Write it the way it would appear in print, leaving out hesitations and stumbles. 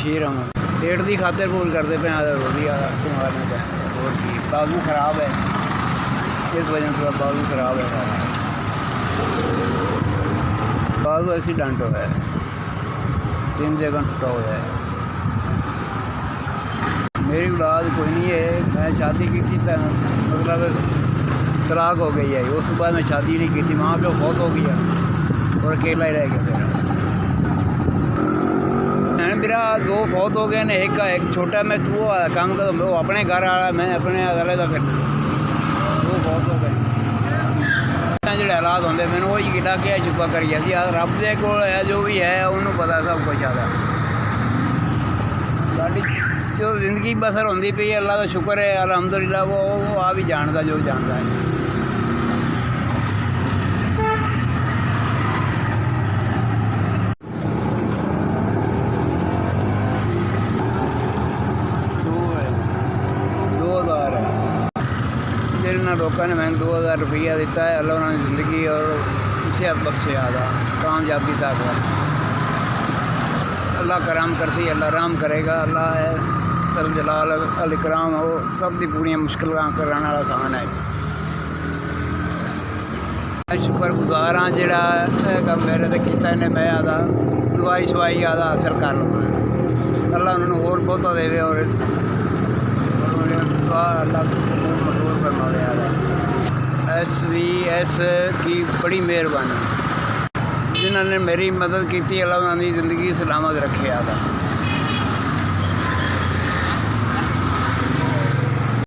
बशीर अहमद पेट की खातिर पूल करते पे रोटी कुमार ने और की बाजू खराब है, इस वजह से बाजू खराब है, बाजू एक्सीडेंट हुआ है, 3 जगह टुटा हुआ है। मेरी औलाद कोई नहीं है, मैं शादी की थी मतलब तलाक हो गई है, उस बाद मैं शादी नहीं की थी, वहाँ पे बहुत हो गया और अकेला ही रह गया। मेरा 2 फौत हो गए ने, एक छोटा मैं तू काम कर वो अपने घर आया, मैं अपने अलग का फिर 2 फौत हो गए। जो हालात होंगे मैंने वही किता क्या चुपा करिए रब के कोल है, जो भी है उन्होंने पता सब कुछ आता। जो जिंदगी बसर होती पई अल्लाह का शुक्र है, अलहमदुलिल्लाह वो आ भी जानता जो जानता है। जिन्होंने लोगों ने मैंने 2000 रुपया दिता है, अल्लाह उन्होंने ज़िंदगी और सेहत बख्शे आदा कामयाबी तक अल्लाह करम करती, अल्लाह राम करेगा। अल्लाह है सल जलाल अल इकराम, वो सब दी पूरी मुश्किल कराने वाला खान है। मैं शुक्रगुजार हाँ जोड़ा काम मेरे तो किया इन्हें, मैं आदा दवाई शवाई आदा हासिल कर लूँ। अल्लाह उन्होंने होर बहुता देवे और मजबूर करना आदा। SVS की बड़ी मेहरबानी, जिन्होंने मेरी मदद की, अल्लाह उन्होंने ज़िंदगी सलामत रखे आदा।